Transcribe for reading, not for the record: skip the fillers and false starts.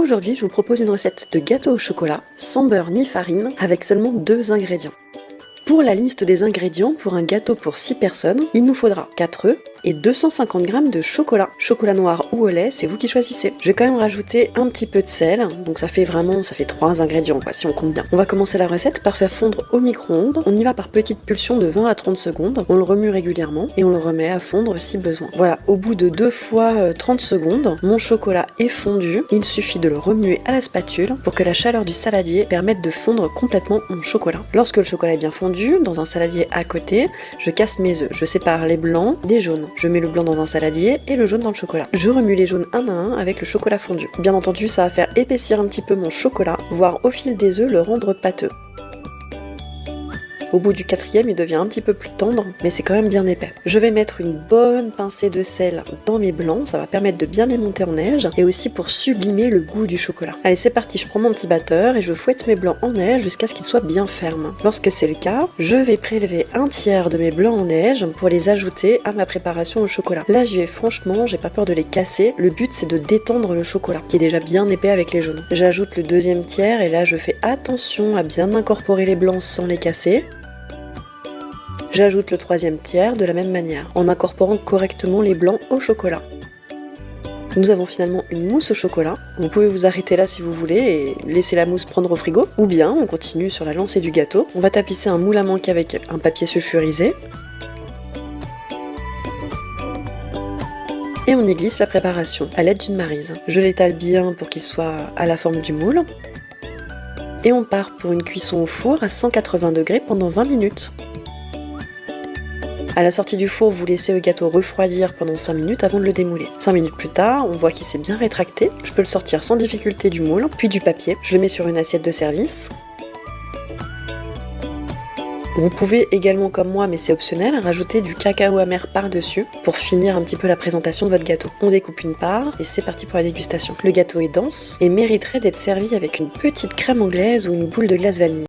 Aujourd'hui, je vous propose une recette de gâteau au chocolat, sans beurre ni farine, avec seulement 2 ingrédients. Pour la liste des ingrédients pour un gâteau pour 6 personnes, il nous faudra 4 œufs et 250 g de chocolat. Chocolat noir ou au lait, c'est vous qui choisissez. Je vais quand même rajouter un petit peu de sel, donc ça fait 3 ingrédients quoi, si on compte bien. On va commencer la recette par faire fondre au micro-ondes. On y va par petites pulsions de 20 à 30 secondes. On le remue régulièrement et on le remet à fondre si besoin. Voilà, au bout de 2 fois 30 secondes, mon chocolat est fondu. Il suffit de le remuer à la spatule pour que la chaleur du saladier permette de fondre complètement mon chocolat. Lorsque le chocolat est bien fondu, dans un saladier à côté, je casse mes œufs. Je sépare les blancs des jaunes. Je mets le blanc dans un saladier et le jaune dans le chocolat. Je remue les jaunes un à un avec le chocolat fondu. Bien entendu, ça va faire épaissir un petit peu mon chocolat, voire au fil des œufs le rendre pâteux. Au bout du 4e, il devient un petit peu plus tendre, mais c'est quand même bien épais. Je vais mettre une bonne pincée de sel dans mes blancs, ça va permettre de bien les monter en neige, et aussi pour sublimer le goût du chocolat. Allez, c'est parti, je prends mon petit batteur et je fouette mes blancs en neige jusqu'à ce qu'ils soient bien fermes. Lorsque c'est le cas, je vais prélever un tiers de mes blancs en neige pour les ajouter à ma préparation au chocolat. Là, j'y vais franchement, j'ai pas peur de les casser. Le but, c'est de détendre le chocolat, qui est déjà bien épais avec les jaunes. J'ajoute le 2e tiers et là, je fais attention à bien incorporer les blancs sans les casser. J'ajoute le 3e tiers de la même manière, en incorporant correctement les blancs au chocolat. Nous avons finalement une mousse au chocolat. Vous pouvez vous arrêter là si vous voulez et laisser la mousse prendre au frigo. Ou bien, on continue sur la lancée du gâteau. On va tapisser un moule à manque avec un papier sulfurisé. Et on y glisse la préparation à l'aide d'une maryse. Je l'étale bien pour qu'il soit à la forme du moule. Et on part pour une cuisson au four à 180 degrés pendant 20 minutes. À la sortie du four, vous laissez le gâteau refroidir pendant 5 minutes avant de le démouler. 5 minutes plus tard, on voit qu'il s'est bien rétracté. Je peux le sortir sans difficulté du moule, puis du papier. Je le mets sur une assiette de service. Vous pouvez également, comme moi, mais c'est optionnel, rajouter du cacao amer par-dessus pour finir un petit peu la présentation de votre gâteau. On découpe une part et c'est parti pour la dégustation. Le gâteau est dense et mériterait d'être servi avec une petite crème anglaise ou une boule de glace vanille.